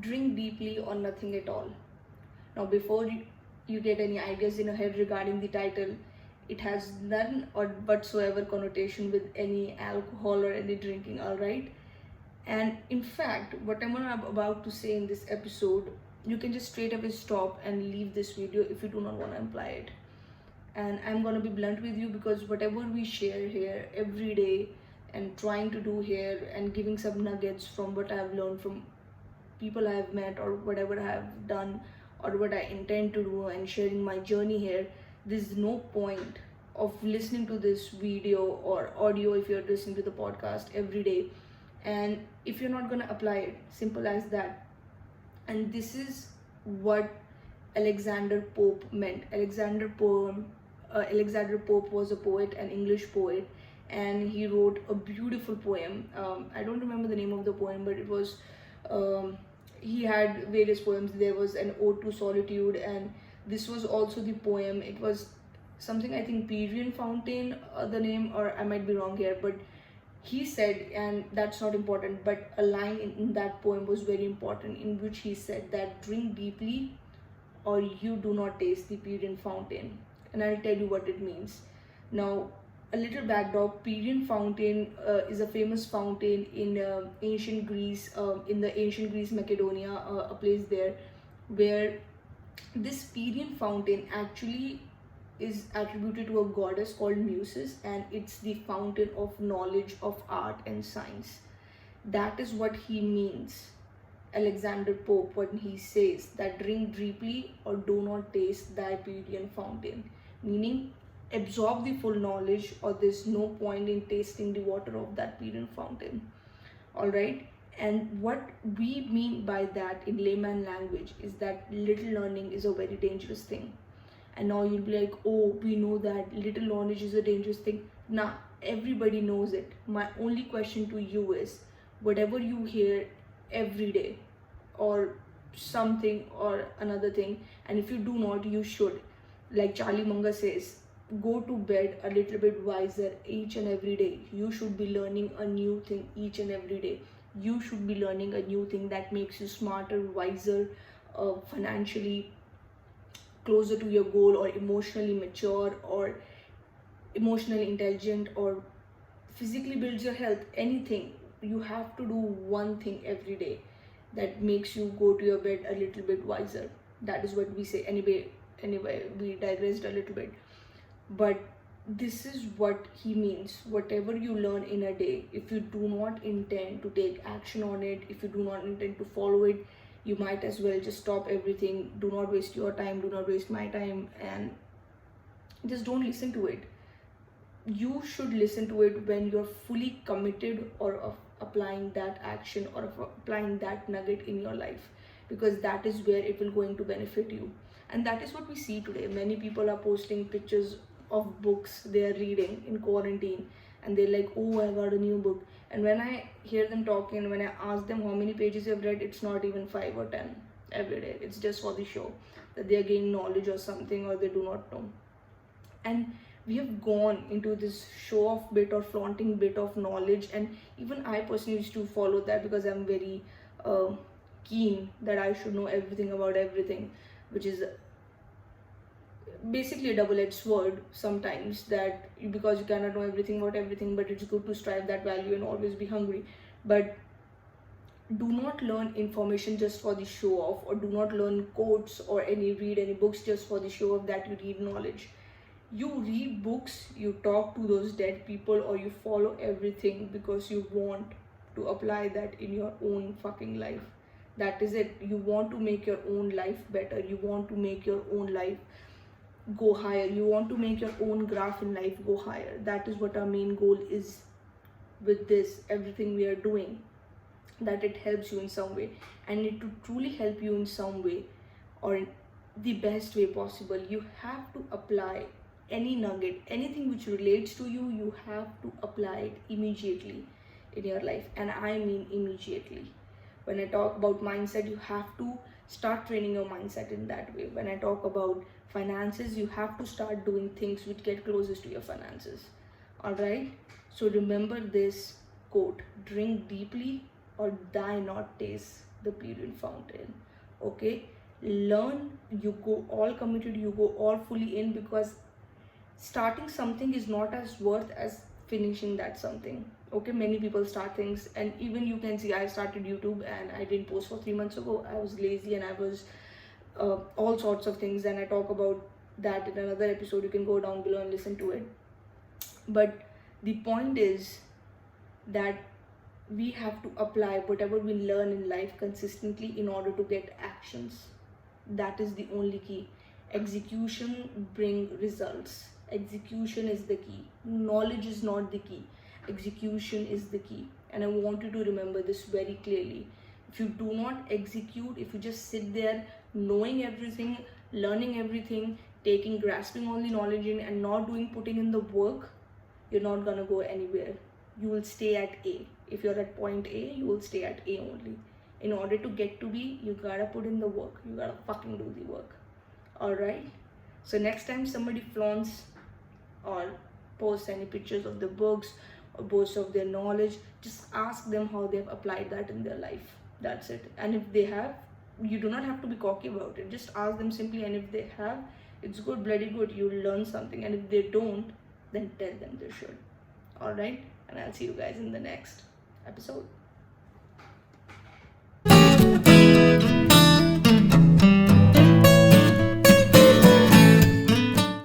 drink deeply or nothing at all. Now, before you get any ideas in your head regarding the title, it has none or whatsoever connotation with any alcohol or any drinking, alright? And in fact, whatever I'm about to say in this episode, you can just straight away stop and leave this video if you do not want to imply it. And I'm going to be blunt with you, because whatever we share here every day and trying to do here and giving some nuggets from what I've learned from people I've met or whatever I have done or what I intend to do and sharing my journey here, there's no point of listening to this video or audio if you're listening to the podcast every day and if you're not going to apply it. Simple as that. And this is what Alexander Pope meant. Alexander Pope was a poet, an English poet, and he wrote a beautiful poem. I don't remember the name of the poem, but it was he had various poems. There was an ode to solitude, and this was also the poem. It was something, I think, Pierian Fountain, the name, or I might be wrong here, but he said, and that's not important, but a line in that poem was very important, in which he said that drink deeply or you do not taste the Pierian Fountain. And I'll tell you what it means. Now, a little backdrop. Pierian Fountain is a famous fountain in ancient Greece, Macedonia, a place there, where this Pierian Fountain actually is attributed to a goddess called Muses, and it's the fountain of knowledge, of art and science. That is what he means, Alexander Pope, when he says that drink deeply or do not taste thy Pierian fountain, meaning absorb the full knowledge or there's no point in tasting the water of that Pierian fountain. All right. And what we mean by that in layman language is that little learning is a very dangerous thing. And now you'll be like, oh, we know that little knowledge is a dangerous thing. Nah, everybody knows it. My only question to you is, whatever you hear every day or something or another thing, and if you do not, you should, like Charlie Munger says, go to bed a little bit wiser each and every day. You should be learning a new thing each and every day. You should be learning a new thing that makes you smarter, wiser, financially closer to your goal, or emotionally mature, or emotionally intelligent, or physically builds your health. Anything. You have to do one thing every day that makes you go to your bed a little bit wiser. That is what we say. Anyway, we digressed a little bit, but this is what he means. Whatever you learn in a day, if you do not intend to take action on it, if you do not intend to follow it, you might as well just stop everything. Do not waste your time, do not waste my time, and just don't listen to it. You should listen to it when you're fully committed or applying that action or applying that nugget in your life, because that is where it will going to benefit you. And that is what we see today. Many people are posting pictures of books they are reading in quarantine, and they're like, oh, I got a new book. And when I hear them talking, when I ask them how many pages they've read, it's not even 5 or 10 every day. It's just for the show, that they are gaining knowledge or something, or they do not know. And we have gone into this show off bit or flaunting bit of knowledge, and even I personally used to follow that, because I'm very keen that I should know everything about everything, which is basically a double-edged sword sometimes, that because you cannot know everything about everything, but it's good to strive that value and always be hungry. But do not learn information just for the show off, or do not learn quotes or read any books just for the show off that you read knowledge. You read books, you talk to those dead people, or you follow everything because you want to apply that in your own fucking life. That is it. You want to make your own life better. You want to make your own life go higher. You want to make your own graph in life go higher. That is what our main goal is with this, everything we are doing, that it helps you in some way. And it to truly help you in some way, or in the best way possible, you have to apply any nugget, anything which relates to you. You have to apply it immediately in your life, and I mean immediately. When I talk about mindset, you have to start training your mindset in that way. When I talk about finances, you have to start doing things which get closest to your finances. All right, so remember this quote: drink deeply or die not taste the period fountain. Okay, learn, you go all committed, you go all fully in, because starting something is not as worth as finishing that something. Okay, many people start things, and even you can see I started YouTube and I didn't post for 3 months ago. I was lazy and I was all sorts of things, and I talk about that in another episode. You can go down below and listen to it. But the point is that we have to apply whatever we learn in life consistently in order to get actions. That is the only key. Execution bring results. Execution is the key. Knowledge is not the key. Execution is the key. And I want you to remember this very clearly. If you do not execute, if you just sit there knowing everything, learning everything, grasping all the knowledge in, and not putting in the work, you're not gonna go anywhere. You will stay at A. If you're at point A, you will stay at A only. In order to get to B, you gotta put in the work. You gotta fucking do the work. Alright? So next time somebody flaunts or posts any pictures of the books or boasts of their knowledge, just ask them how they've applied that in their life. That's it. And if they have, you do not have to be cocky about it. Just ask them simply, and if they have, it's good, bloody good. You'll learn something. And if they don't, then tell them they should. Alright? And I'll see you guys in the next episode.